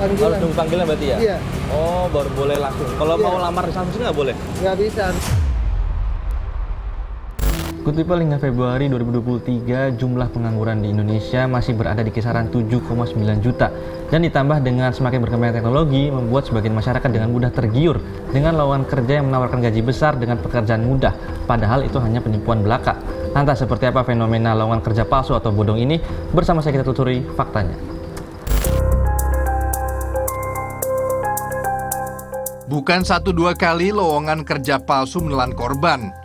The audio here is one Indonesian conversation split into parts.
panggilan. Harus nunggu panggilan berarti ya? Iya. Oh, baru boleh langsung. Kalau Iya. mau lamar di sana nggak boleh? Nggak bisa. Good People, hingga Februari 2023, jumlah pengangguran di Indonesia masih berada di kisaran 7,9 juta. Dan ditambah dengan semakin berkembangnya teknologi, membuat sebagian masyarakat dengan mudah tergiur dengan lowongan kerja yang menawarkan gaji besar dengan pekerjaan mudah. Padahal itu hanya penipuan belaka. Lantas seperti apa fenomena lowongan kerja palsu atau bodong ini? Bersama saya kita telusuri faktanya. Bukan 1-2 kali lowongan kerja palsu menelan korban.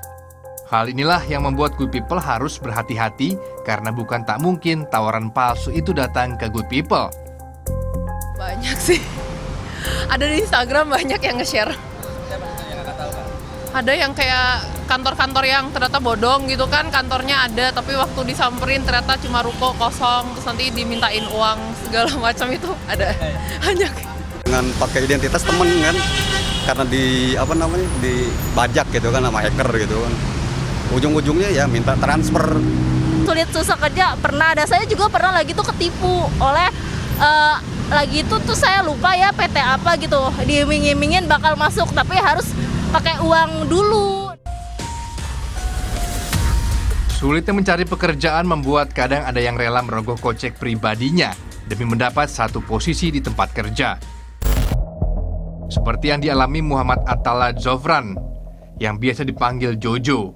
Hal inilah yang membuat Good People harus berhati-hati karena bukan tak mungkin tawaran palsu itu datang ke Good People. Banyak sih. Ada di Instagram banyak yang nge-share. Ada yang kayak kantor-kantor yang ternyata bodong gitu kan, kantornya ada tapi waktu disamperin ternyata cuma ruko kosong, terus nanti dimintain uang segala macam itu ada. Banyak. Dengan pakai identitas temen kan, karena dibajak gitu kan sama hacker gitu kan. Ujung-ujungnya ya minta transfer. Sulit susah kerja pernah ada, saya juga pernah lagi tuh ketipu oleh lagi itu tuh saya lupa ya PT apa gitu, diiming-imingin bakal masuk tapi harus pakai uang dulu. Sulitnya mencari pekerjaan membuat kadang ada yang rela merogoh kocek pribadinya demi mendapat satu posisi di tempat kerja. Seperti yang dialami Muhammad Atala Zofran, yang biasa dipanggil Jojo.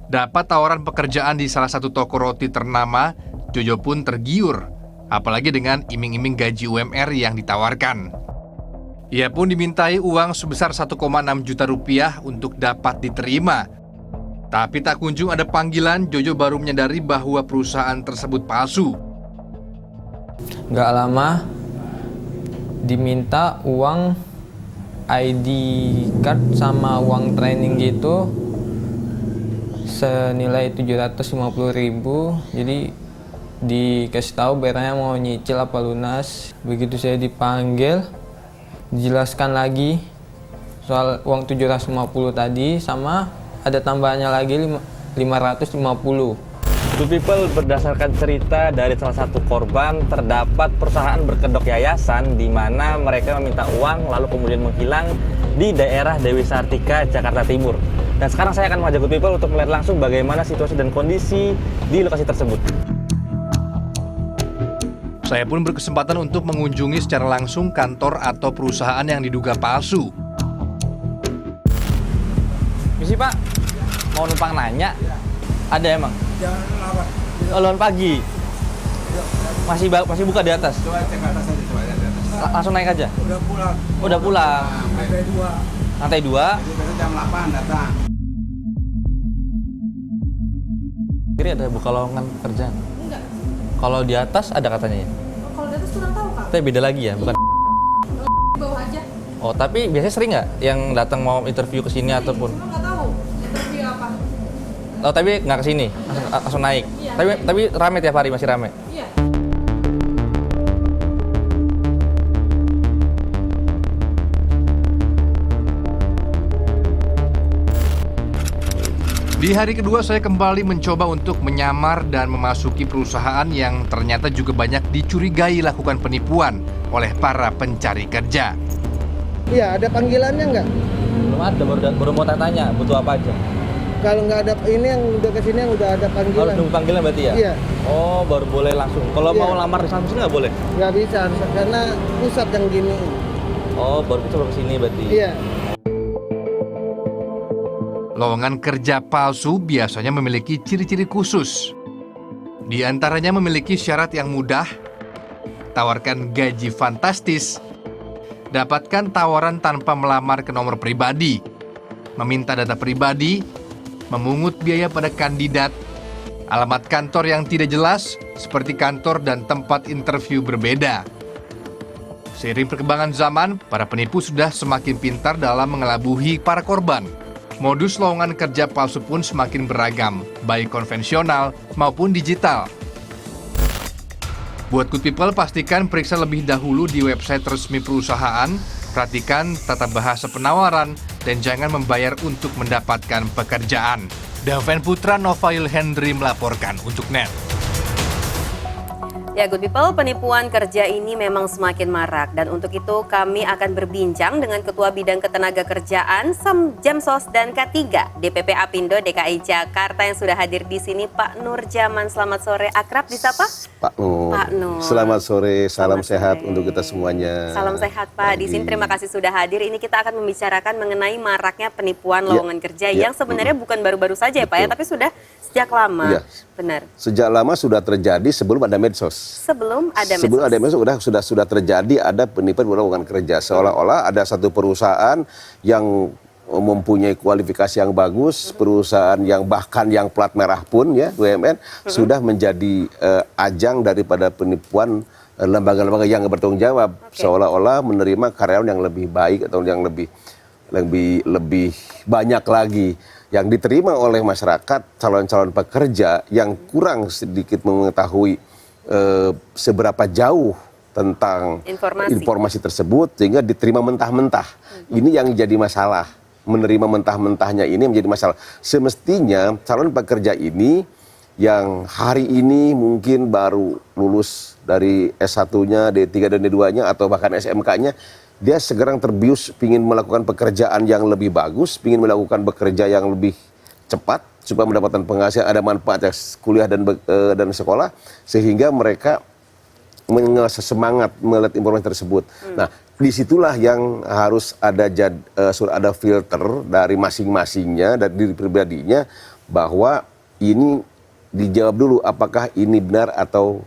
Dapat tawaran pekerjaan di salah satu toko roti ternama, Jojo pun tergiur, apalagi dengan iming-iming gaji UMR yang ditawarkan. Ia pun dimintai uang sebesar 1,6 juta rupiah untuk dapat diterima. Tapi tak kunjung ada panggilan, Jojo baru menyadari bahwa perusahaan tersebut palsu. Gak lama diminta uang ID card sama uang training gitu senilai 750.000. Jadi dikasih tahu bayarnya mau nyicil apa lunas. Begitu saya dipanggil, dijelaskan lagi soal uang 750 tadi sama ada tambahannya lagi 550. Good People, berdasarkan cerita dari salah satu korban, terdapat perusahaan berkedok yayasan di mana mereka meminta uang lalu kemudian menghilang di daerah Dewi Sartika, Jakarta Timur. Dan sekarang saya akan mengajak Good People untuk melihat langsung bagaimana situasi dan kondisi di lokasi tersebut. Saya pun berkesempatan untuk mengunjungi secara langsung kantor atau perusahaan yang diduga palsu. Misi Pak, mau numpang nanya? Ada emang? Oh, lawan pagi. Masih buka di atas? Coba cek atas aja, coba di atas. Langsung naik aja? Udah pulang. Oh, udah pulang. Lantai 2. Lantai 2? Jadi besok jam 8 datang. Kira ada buka lowongan pekerjaan? Enggak. Kalau di atas ada katanya ya? Kalau di atas kurang tahu Kak. Tapi beda lagi ya, bukan? Di bawah aja. Oh, tapi biasanya sering nggak yang datang mau interview ke sini ataupun? Cuma nggak tahu interview apa. Oh, tapi nggak ke sini, langsung naik. Iya. Tapi rame tiap hari, masih rame. Iya. Di hari kedua saya kembali mencoba untuk menyamar dan memasuki perusahaan yang ternyata juga banyak dicurigai lakukan penipuan oleh para pencari kerja. Iya, ada panggilannya nggak? Belum ada, baru mau tanya, butuh apa aja? Kalau nggak ada ini yang udah kesini yang udah ada panggilan. Harus nunggu panggilan berarti ya? Iya. Oh, baru boleh langsung. Kalau Iya. mau lamar di sana nggak boleh? Nggak bisa karena pusat yang gini. Oh, baru bisa ke sini berarti? Iya. Lowongan kerja palsu biasanya memiliki ciri-ciri khusus. Di antaranya memiliki syarat yang mudah, tawarkan gaji fantastis, dapatkan tawaran tanpa melamar ke nomor pribadi, meminta data pribadi, memungut biaya pada kandidat, alamat kantor yang tidak jelas seperti kantor dan tempat interview berbeda. Seiring perkembangan zaman, para penipu sudah semakin pintar dalam mengelabuhi para korban. Modus lowongan kerja palsu pun semakin beragam, baik konvensional maupun digital. Buat Good People, pastikan periksa lebih dahulu di website resmi perusahaan, perhatikan tata bahasa penawaran, dan jangan membayar untuk mendapatkan pekerjaan. Daven Putra, Novail Henry melaporkan untuk NET. Ya, good people, penipuan kerja ini memang semakin marak dan untuk itu kami akan berbincang dengan Ketua Bidang Ketenagakerjaan, Jamsos dan K3 DPP Apindo DKI Jakarta yang sudah hadir di sini, Pak Nur Jaman. Selamat sore, akrab disapa? Pak Nur. Pak Nur. Selamat sore, salam Selamat sehat sore. untuk kita semuanya. Salam sehat Pak. Di sini terima kasih sudah hadir. Ini kita akan membicarakan mengenai maraknya penipuan lowongan kerja yang sebenarnya bukan baru-baru saja ya Pak ya, tapi sudah sejak lama. Iya. Benar. Sejak lama sudah terjadi sebelum ada medsos. Sebelum ada medsos. Sebelum ada medsos sudah terjadi ada penipuan lowongan kerja. Seolah-olah ada satu perusahaan yang mempunyai kualifikasi yang bagus, perusahaan yang bahkan yang plat merah pun ya BUMN sudah menjadi ajang daripada penipuan lembaga-lembaga yang bertanggung jawab, seolah-olah menerima karyawan yang lebih baik atau yang lebih banyak lagi yang diterima oleh masyarakat, calon-calon pekerja yang kurang sedikit mengetahui seberapa jauh tentang informasi tersebut sehingga diterima mentah-mentah. Ini yang jadi masalah. Menerima mentah-mentahnya ini menjadi masalah. Semestinya calon pekerja ini yang hari ini mungkin baru lulus dari S1-nya, D3 dan D2-nya atau bahkan SMK-nya, dia segera terbius ingin melakukan pekerjaan yang lebih bagus, ingin melakukan bekerja yang lebih cepat supaya mendapatkan penghasilan, ada manfaat kuliah dan sekolah, sehingga mereka semangat melihat informasi tersebut. Nah, disitulah yang harus ada filter dari masing-masingnya, dari diri pribadinya, bahwa ini dijawab dulu apakah ini benar atau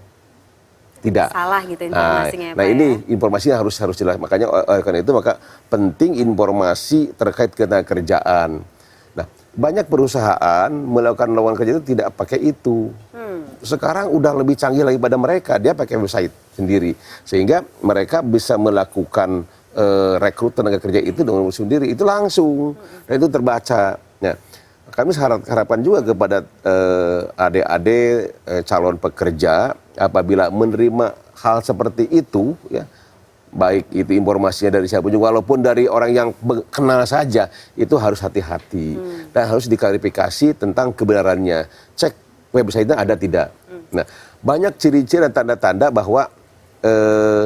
tidak. Salah gitu informasinya. Nah, ini informasinya harus jelas. Makanya karena itu maka penting informasi terkait ketenagakerjaan. Nah, banyak perusahaan melakukan lowongan kerja itu tidak pakai itu. Sekarang udah lebih canggih lagi pada mereka, dia pakai website sendiri sehingga mereka bisa melakukan rekrut tenaga kerja itu dengan sendiri, itu langsung dan itu terbaca. Nah, kami harapan juga kepada adik-adik calon pekerja apabila menerima hal seperti itu ya, baik itu informasinya dari siapa juga, walaupun dari orang yang kenal saja, itu harus hati-hati dan harus diklarifikasi tentang kebenarannya. Cek website-nya ada tidak. Nah, banyak ciri-ciri dan tanda-tanda bahwa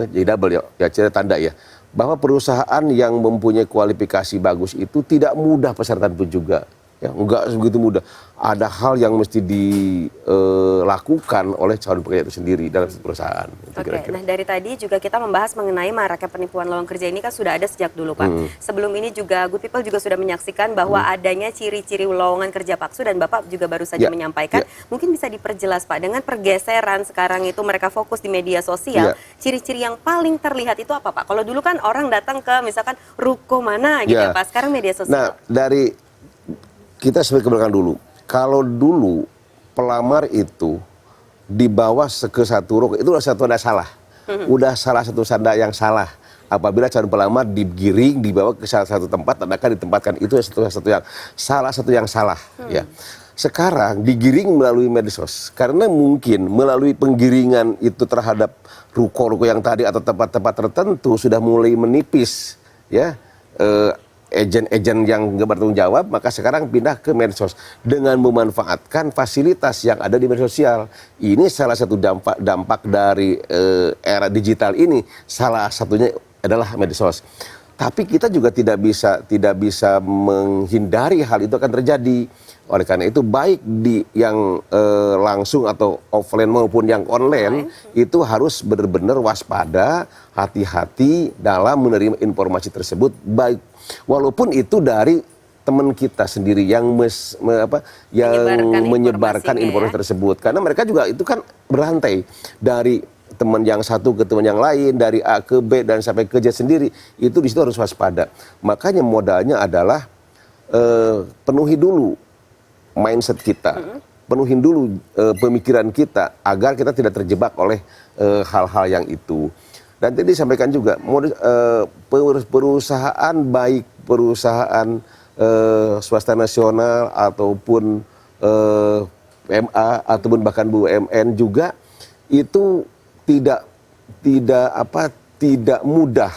jadi double ya ciri tanda ya, bahwa perusahaan yang mempunyai kualifikasi bagus itu tidak mudah persyaratan itu juga. Ya, enggak begitu mudah. Ada hal yang mesti dilakukan oleh calon pekerja itu sendiri dalam perusahaan. Oke, nah dari tadi juga kita membahas mengenai maraknya penipuan lowongan kerja ini kan sudah ada sejak dulu Pak. Sebelum ini juga Good People juga sudah menyaksikan bahwa adanya ciri-ciri lowongan kerja palsu dan Bapak juga baru saja menyampaikan. Mungkin bisa diperjelas Pak, dengan pergeseran sekarang itu mereka fokus di media sosial, ciri-ciri yang paling terlihat itu apa Pak? Kalau dulu kan orang datang ke misalkan ruko mana gitu ya Pak, sekarang media sosial. Nah, kita sebagai kebelakang dulu. Kalau dulu pelamar itu dibawa ke satu ruko, itu udah satu tanda salah. Udah salah satu tanda yang salah. Apabila calon pelamar digiring, dibawa ke salah satu tempat, akan ditempatkan, itu salah satu yang salah. Ya. Sekarang digiring melalui medsos, karena mungkin melalui penggiringan itu terhadap ruko-ruko yang tadi atau tempat-tempat tertentu sudah mulai menipis, ya. Agen-agen yang nggak bertanggung jawab, maka sekarang pindah ke medsos dengan memanfaatkan fasilitas yang ada di media sosial. Ini salah satu dampak dari era digital ini, salah satunya adalah medsos. Tapi kita juga tidak bisa menghindari hal itu akan terjadi. Oleh karena itu baik di yang langsung atau offline maupun yang online itu harus benar-benar waspada, hati-hati dalam menerima informasi tersebut, baik walaupun itu dari teman kita sendiri yang menyebarkan informasi tersebut, karena mereka juga itu kan berlantai dari teman yang satu ke teman yang lain, dari A ke B dan sampai ke Z sendiri, itu di situ harus waspada. Makanya modalnya adalah penuhi dulu mindset kita, penuhin dulu pemikiran kita agar kita tidak terjebak oleh hal-hal yang itu. Dan tadi disampaikan juga perusahaan baik perusahaan swasta nasional ataupun PMA ataupun bahkan BUMN juga itu tidak mudah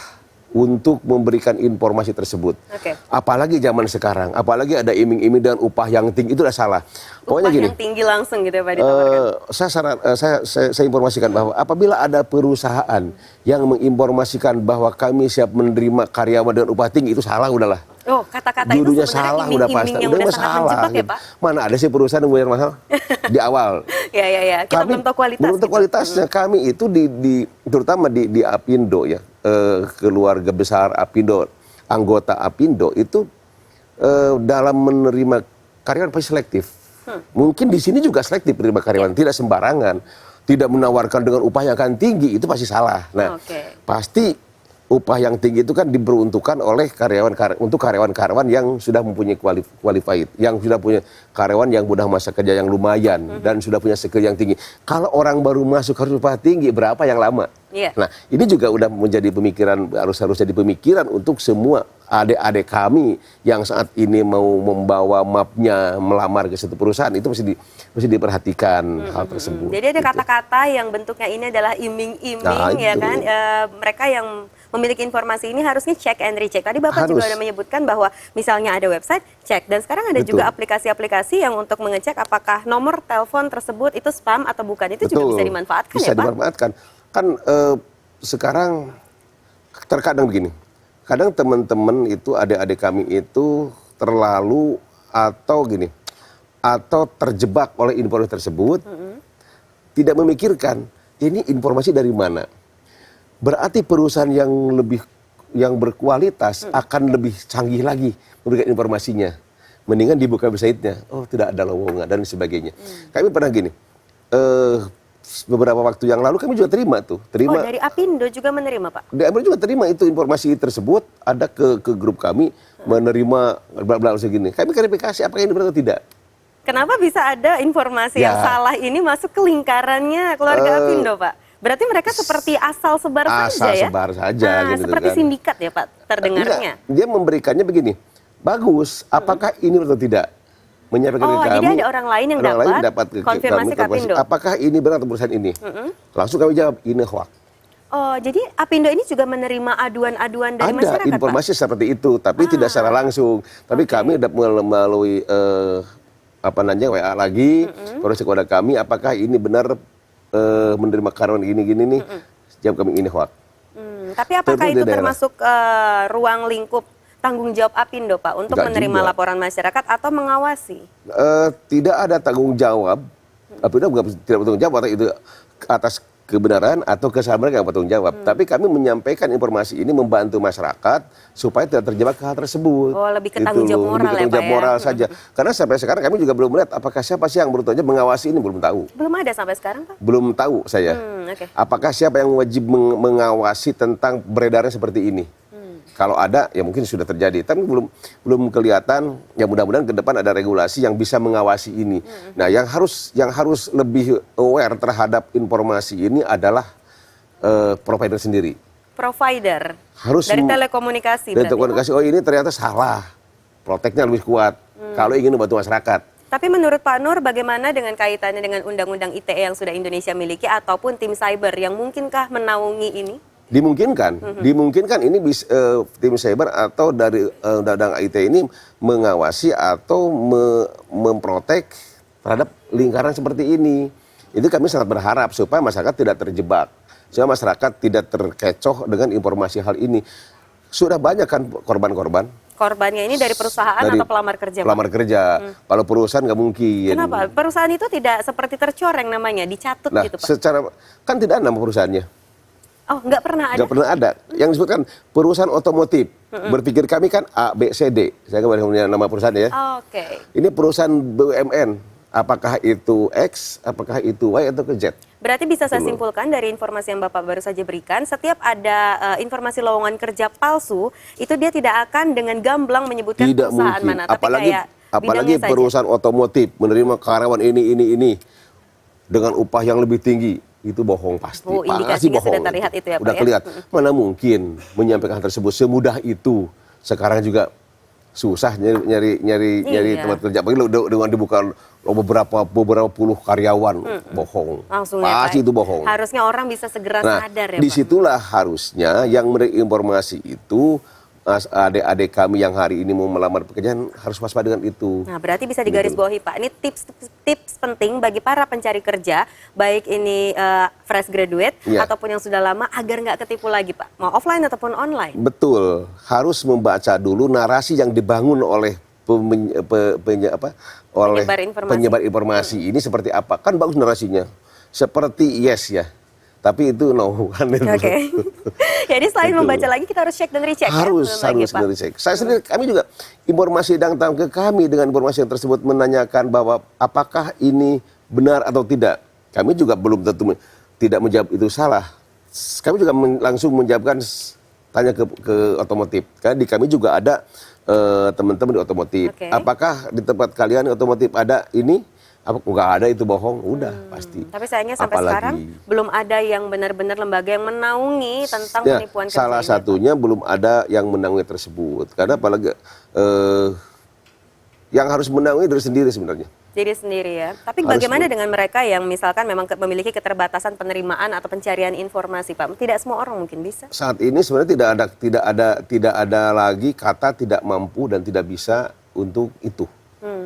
untuk memberikan informasi tersebut. Oke. Apalagi zaman sekarang, apalagi ada iming-iming dengan upah yang tinggi, itu udah salah. Pokoknya Upah gini, yang tinggi langsung gitu ya Pak ditawarkan. saya informasikan bahwa apabila ada perusahaan yang menginformasikan bahwa kami siap menerima karyawan dengan upah tinggi, itu salah udahlah. Oh, kata-kata itu Judulnya sebenarnya salah udah pasti, iming-iming yang udah sangat menjebak ya gitu. Pak? Mana ada sih perusahaan yang bayar mahal di awal. Ya. Kita belum tahu kualitas. Belum tahu kualitasnya. Kami itu terutama di Apindo ya, keluarga besar Apindo, anggota Apindo itu dalam menerima karyawan pasti selektif. Mungkin di sini juga selektif menerima karyawan, tidak sembarangan, tidak menawarkan dengan upah yang akan tinggi, itu pasti salah. Nah, pasti upah yang tinggi itu kan diperuntukkan oleh untuk karyawan-karyawan yang sudah mempunyai qualified, yang sudah punya karyawan yang udah masa kerja yang lumayan dan sudah punya skill yang tinggi. Kalau orang baru masuk harus upah tinggi, berapa yang lama? Nah, ini juga udah menjadi pemikiran, harus jadi pemikiran untuk semua adik-adik kami yang saat ini mau membawa mapnya melamar ke satu perusahaan, itu mesti diperhatikan hal tersebut. Jadi ada kata-kata yang bentuknya ini adalah iming-iming ya kan, mereka yang memiliki informasi ini harusnya check and recheck. Tadi Bapak juga sudah menyebutkan bahwa misalnya ada website, cek. Dan sekarang ada juga aplikasi-aplikasi yang untuk mengecek apakah nomor telepon tersebut itu spam atau bukan. Itu juga bisa dimanfaatkan ya Pak? Bisa dimanfaatkan. Kan sekarang terkadang begini, kadang teman-teman itu, adik-adik kami itu terlalu atau terjebak oleh informasi tersebut, tidak memikirkan ini informasi dari mana. Berarti perusahaan yang berkualitas akan lebih canggih lagi memberikan informasinya. Mendingan dibuka website-nya, oh tidak ada lowongan dan sebagainya. Kami pernah gini, beberapa waktu yang lalu kami juga terima. Oh, dari Apindo juga menerima Pak? Dari Apindo juga terima itu informasi tersebut, ada ke grup kami, menerima bla-bla segini. Kami klarifikasi apakah ini benar atau tidak. Kenapa bisa ada informasi yang salah ini masuk ke lingkarannya keluarga Apindo Pak? Berarti mereka seperti asal sebar saja ya? Asal sebar saja. Nah, gitu seperti kan. sindikat ya Pak terdengarnya? Dia memberikannya begini, bagus, apakah ini benar atau tidak? Menyampaikan ke kami. Jadi ada orang lain yang dapat konfirmasi ke Apindo? Apakah ini benar atau perusahaan ini? Langsung kami jawab, ini hoax. Oh, jadi Apindo ini juga menerima aduan-aduan dari masyarakat, Ada informasi Pak? seperti itu, tapi tidak secara langsung. Tapi kami sudah melalui WA lagi, terus kepada kami, apakah ini benar menerima karyawan gini-gini nih, jawab kami ini hoax. Tapi apakah itu termasuk ruang lingkup tanggung jawab Apindo Pak untuk menerima laporan masyarakat atau mengawasi? Tidak ada tanggung jawab. Apindo tidak bertanggung jawab atau itu atas kebenaran atau kesalahan mereka yang bertanggung jawab. Tapi kami menyampaikan informasi ini membantu masyarakat supaya tidak terjebak ke hal tersebut. Oh, lebih ke tanggung jawab moral ya Pak ya? Moral saja. Karena sampai sekarang kami juga belum melihat apakah siapa sih yang bertanggung jawab mengawasi ini, belum tahu. Belum ada sampai sekarang Pak? Belum tahu saya. Apakah siapa yang wajib mengawasi tentang beredarnya seperti ini? Kalau ada, ya mungkin sudah terjadi. Tapi belum kelihatan. Ya mudah-mudahan ke depan ada regulasi yang bisa mengawasi ini. Nah, yang harus lebih aware terhadap informasi ini adalah provider sendiri. Provider? Harus dari telekomunikasi? Dari telekomunikasi, oh ini ternyata salah. Proteknya lebih kuat. Kalau ingin membantu masyarakat. Tapi menurut Pak Nur, bagaimana dengan kaitannya dengan Undang-Undang ITE yang sudah Indonesia miliki ataupun tim cyber yang mungkinkah menaungi ini? Dimungkinkan ini tim cyber atau dari Undang-Undang ITE ini mengawasi atau memprotek terhadap lingkaran seperti ini. Itu kami sangat berharap supaya masyarakat tidak terjebak, supaya masyarakat tidak terkecoh dengan informasi hal ini. Sudah banyak kan korban-korban. Korbannya ini dari perusahaan atau pelamar kerja? Pelamar kerja. Kalau perusahaan nggak mungkin. Kenapa? Perusahaan itu tidak seperti tercoreng namanya, dicatut gitu Pak? Kan tidak ada nama perusahaannya. Oh, nggak pernah ada? Nggak pernah ada. Yang disebutkan perusahaan otomotif. Berpikir kami kan A, B, C, D. Saya nggak punya nama perusahaan ya. Oke. Ini perusahaan BUMN. Apakah itu X, apakah itu Y, atau ke Z? Berarti bisa saya simpulkan dari informasi yang Bapak baru saja berikan, setiap ada informasi lowongan kerja palsu, itu dia tidak akan dengan gamblang menyebutkan tidak perusahaan mungkin. mana. Apalagi perusahaan otomotif menerima karyawan ini dengan upah yang lebih tinggi. Itu bohong pasti. Oh, indikasinya sudah terlihat itu ya Pak? Udah kelihatan. Mana mungkin menyampaikan hal tersebut semudah itu. Sekarang juga susah nyari tempat kerja. Apalagi dengan dibuka beberapa puluh karyawan, bohong. Langsung ya, Pasti Pak. itu bohong. Harusnya orang bisa segera Nah, sadar ya, Pak. disitulah harusnya yang memberi informasi itu adik-adik kami yang hari ini mau melamar pekerjaan harus waspada dengan itu. Nah, berarti bisa digarisbawahi, Pak. Ini tips penting bagi para pencari kerja, baik ini fresh graduate Iya. ataupun yang sudah lama, agar nggak ketipu lagi, Pak. Mau offline ataupun online. Betul, harus membaca dulu narasi yang dibangun oleh Penyebar informasi. penyebar informasi ini seperti apa. Kan bagus narasinya, seperti yes ya, tapi itu no kan itu. Oke. Jadi selain Betul. membaca lagi, kita harus cek dan recheck Harus ya. Belum lagi, Pak. dicek. Saya sendiri, kami juga informasi datang ke kami dengan informasi yang tersebut menanyakan bahwa apakah ini benar atau tidak. Kami juga belum tentu tidak menjawab itu salah. Kami juga langsung menjawabkan tanya ke otomotif. Karena di kami juga ada teman-teman di otomotif. Oke. Apakah di tempat kalian di otomotif ada ini? Apa nggak ada itu bohong? Udah pasti. Tapi sayangnya sampai Apalagi- sekarang belum ada yang benar-benar lembaga yang menaungi tentang Ya, penipuan kerja salah ini, satunya belum ada yang menaungi tersebut. Karena apalagi yang harus menaungi dari sendiri sebenarnya. Jadi sendiri ya. Tapi Harus bagaimana dengan mereka yang misalkan memang memiliki keterbatasan penerimaan atau pencarian informasi, Pak? Tidak semua orang mungkin bisa. Saat ini sebenarnya tidak ada lagi kata tidak mampu dan tidak bisa untuk itu.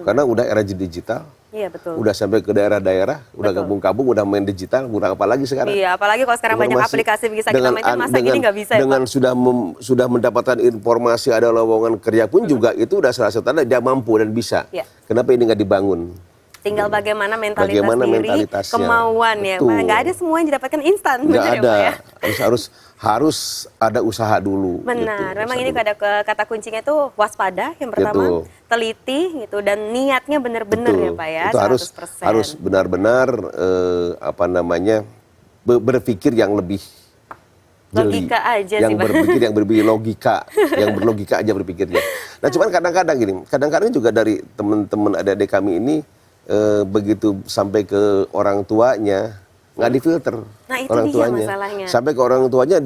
Karena udah era digital. Iya, betul. Udah sampai ke daerah-daerah, udah Betul. gabung-gabung, udah main digital, kurang apa lagi sekarang? Iya, apalagi kalau sekarang banyak Informasi aplikasi bisa kita mainkan, masa gini nggak bisa ya, dengan Pak? sudah mendapatkan informasi ada lowongan kerja pun juga itu udah salah satu tanda dia mampu dan bisa. Iya. Kenapa ini nggak dibangun? Tinggal bagaimana mentalitas Bagaimana diri, mentalitasnya. kemauan ya. Betul. Pak, nggak ada semua yang didapatkan instan, Nggak benar ya, ada. Pak ya? Harus ada usaha dulu. Benar, gitu, memang usaha ini dulu. ada kata kuncinya itu waspada yang pertama, Betul. teliti gitu, dan niatnya benar-benar ya, Pak ya, Itu 100%. harus benar-benar berpikir yang lebih jeli. Logika aja yang sih, Pak. berpikir yang berbeda logika, yang berlogika aja berpikirnya. Nah, cuman kadang-kadang gini, kadang-kadang juga dari teman-teman adik-adik kami ini begitu sampai ke orang tuanya nggak difilter. Nah, itu orang dia tuanya. masalahnya. Sampai ke orang tuanya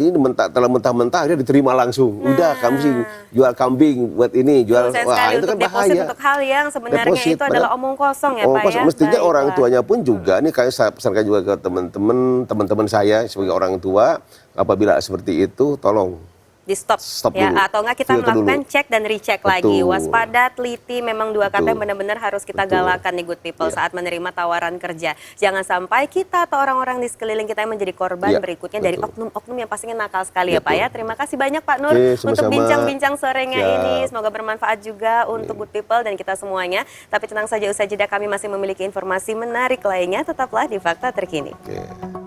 telah mentah-mentah dia diterima langsung. Udah kamu sih jual kambing buat ini, jual Saya wah sekali itu kan untuk deposit bahaya. untuk hal yang sebenarnya Deposit, itu adalah padahal- omong kosong ya, Omong Pak kosong. ya. Mestinya orang Baiklah. tuanya pun juga nih kayak saya pesankan juga ke teman-teman saya sebagai orang tua, apabila seperti itu tolong Di stop ya, dulu. atau enggak kita Filter melakukan dulu. cek dan recheck Betul. lagi. Waspada, teliti, memang dua kata Betul. yang benar-benar harus kita Betul. galakan nih good people Iya. saat menerima tawaran kerja. Jangan sampai kita atau orang-orang di sekeliling kita yang menjadi korban Iya, berikutnya dari betul. oknum-oknum yang pastinya nakal sekali ya, Pak Betul. ya. Terima kasih banyak Pak Nur Oke, untuk sama-sama. bincang-bincang sorenya Siap. ini. Semoga bermanfaat juga untuk good people dan kita semuanya. Tapi tenang saja, usai jeda kami masih memiliki informasi menarik lainnya. Tetaplah di Fakta Terkini. Oke.